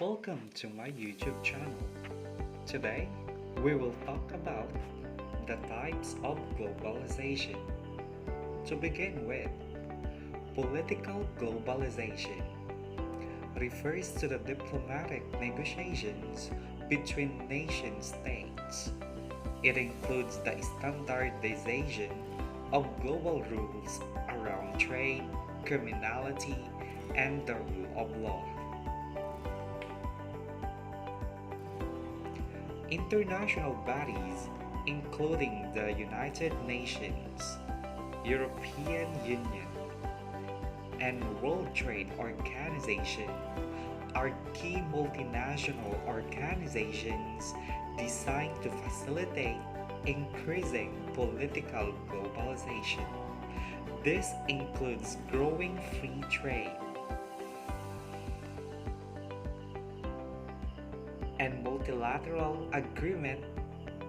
Welcome to my YouTube channel. Today, we will talk about the types of globalization. To begin with, political globalization refers to the diplomatic negotiations between nation states. It includes the standardization of global rules around trade, criminality, and the rule of law. International bodies, including the United Nations, European Union, and World Trade Organization, are key multinational organizations designed to facilitate increasing political globalization. This includes growing free trade and multilateral agreement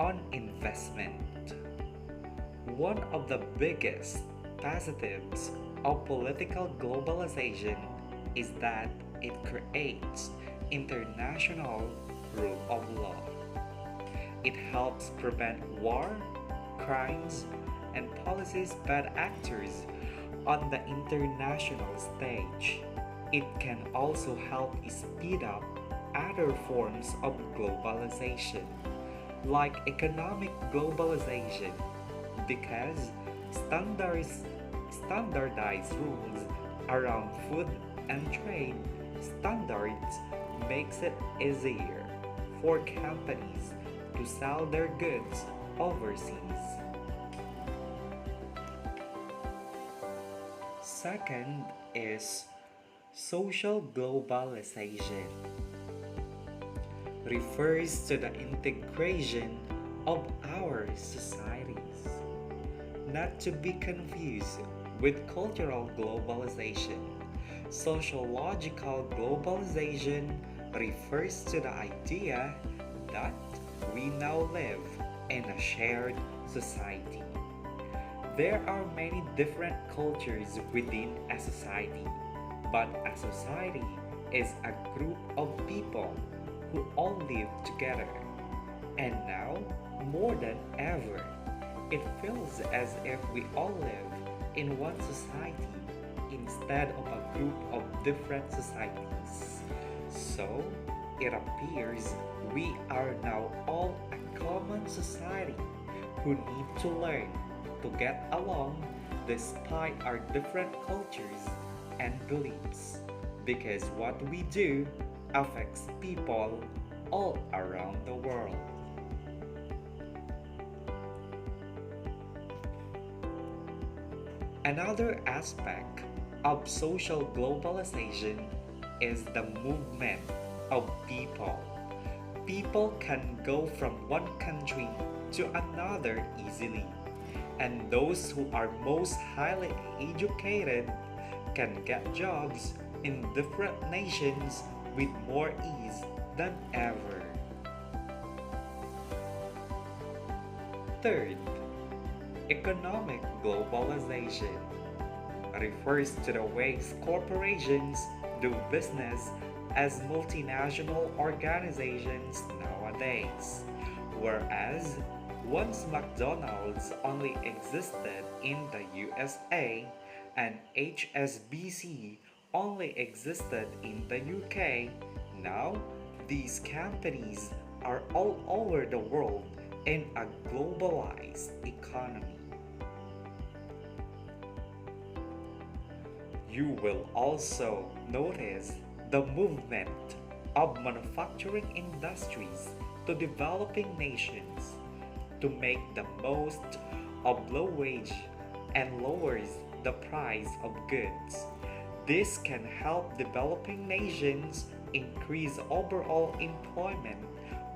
on investment. One of the biggest positives of political globalization is that it creates international rule of law. It helps prevent war, crimes, and policies bad actors on the international stage. It can also help speed up other forms of globalization, like economic globalization, because standardized rules around food and trade standards makes it easier for companies to sell their goods overseas. Second is social globalization. Refers to the integration of our societies, not to be confused with cultural globalization. Sociological globalization refers to the idea that we now live in a shared society. There are many different cultures within a society, but a society is a group of people who all live together. And now, more than ever, it feels as if we all live in one society instead of a group of different societies. So, it appears we are now all a common society who need to learn to get along despite our different cultures and beliefs, because what we do affects people all around the world. Another aspect of social globalization is the movement of people. People can go from one country to another easily, and those who are most highly educated can get jobs in different nations with more ease than ever. Third, economic globalization refers to the ways corporations do business as multinational organizations nowadays, whereas once McDonald's only existed in the USA and HSBC only existed in the UK, now these companies are all over the world in a globalized economy. You will also notice the movement of manufacturing industries to developing nations to make the most of low wage and lowers the price of goods. This can help developing nations increase overall employment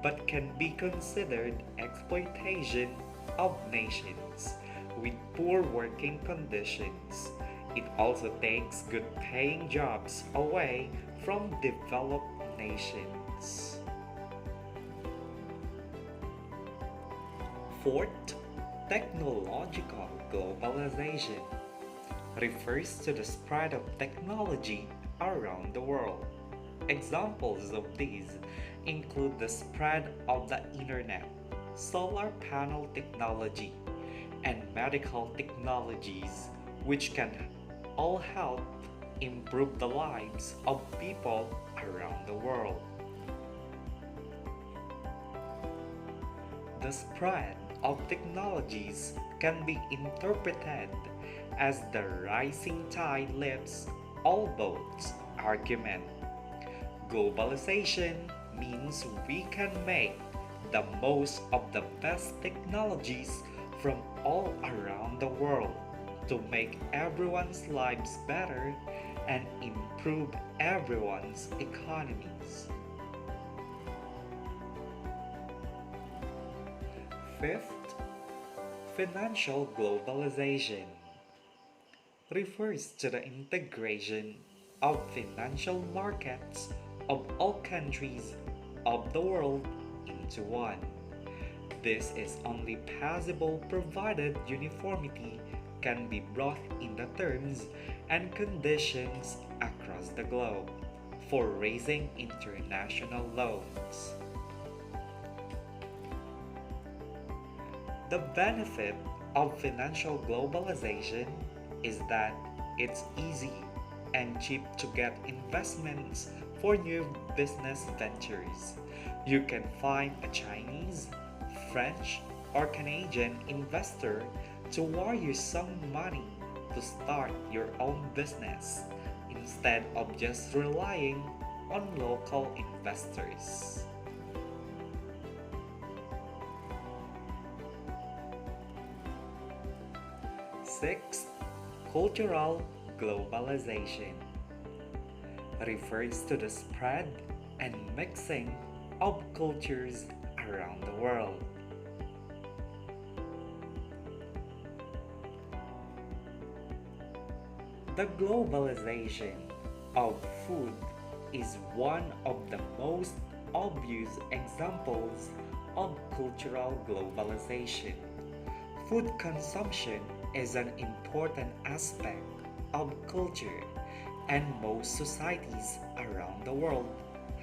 but can be considered exploitation of nations with poor working conditions. It also takes good paying jobs away from developed nations. Fourth, technological globalization refers to the spread of technology around the world. Examples of these include the spread of the internet, solar panel technology, and medical technologies, which can all help improve the lives of people around the world. The spread of technologies can be interpreted as the rising tide lifts all boats argument. Globalization means we can make the most of the best technologies from all around the world to make everyone's lives better and improve everyone's economies. Fifth, financial globalization refers to the integration of financial markets of all countries of the world into one. This is only possible provided uniformity can be brought in the terms and conditions across the globe for raising international loans. The benefit of financial globalization is that it's easy and cheap to get investments for new business ventures. You can find a Chinese, French, or Canadian investor to wire you some money to start your own business instead of just relying on local investors. Sixth, cultural globalization refers to the spread and mixing of cultures around the world. The globalization of food is one of the most obvious examples of cultural globalization. Food consumption is an important aspect of culture, and most societies around the world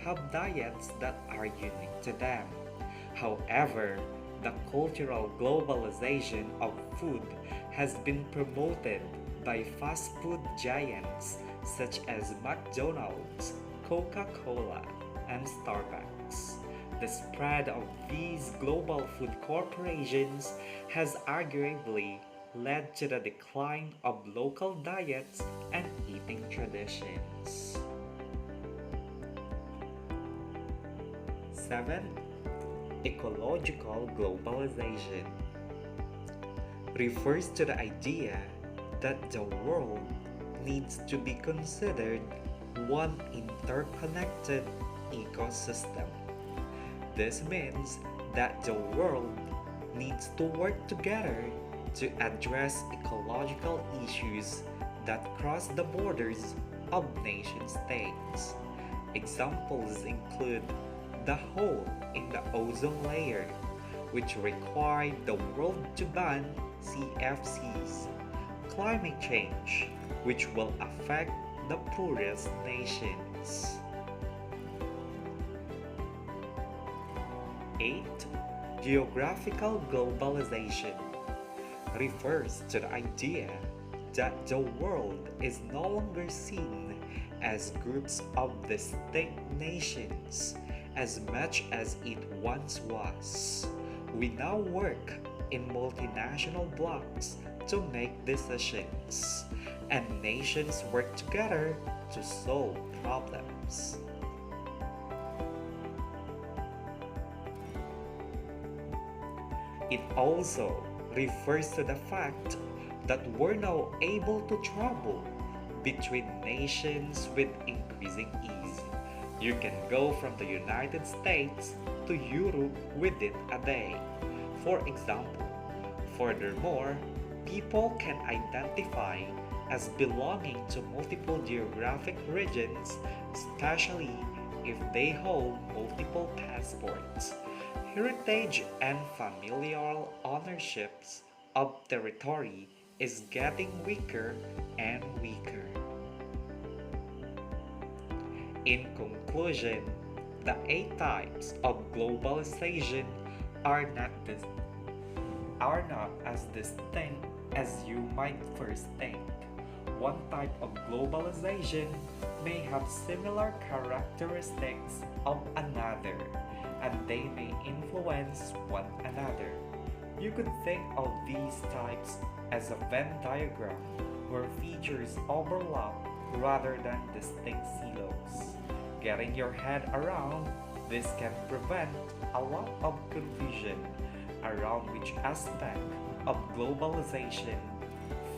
have diets that are unique to them. However, the cultural globalization of food has been promoted by fast food giants such as McDonald's, Coca-Cola, and Starbucks. The spread of these global food corporations has arguably led to the decline of local diets and eating traditions. 7. Ecological globalization refers to the idea that the world needs to be considered one interconnected ecosystem. This means that the world needs to work together to address ecological issues that cross the borders of nation states. Examples include the hole in the ozone layer, which required the world to ban CFCs, climate change, which will affect the poorest nations. 8. Geographical globalization refers to the idea that the world is no longer seen as groups of distinct nations as much as it once was. We now work in multinational blocks to make decisions, and nations work together to solve problems. It also refers to the fact that we're now able to travel between nations with increasing ease. You can go from the United States to Europe within a day, for example. Furthermore, people can identify as belonging to multiple geographic regions, especially if they hold multiple passports. Heritage and familial ownerships of territory is getting weaker and weaker. In conclusion, the eight types of globalization are not dis- are not as distinct as you might first think. One type of globalization may have similar characteristics of another, and they may influence one another. You could think of these types as a Venn diagram where features overlap rather than distinct silos. Getting your head around this can prevent a lot of confusion around which aspect of globalization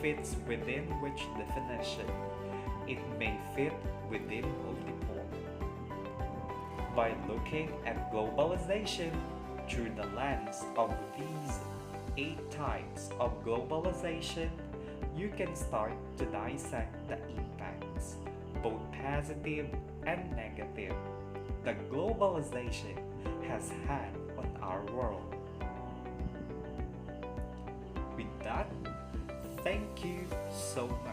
fits within which definition. It may fit within multiple. By looking at globalization through the lens of these eight types of globalization, you can start to dissect the impacts, both positive and negative, that globalization has had on our world. With that, thank you so much.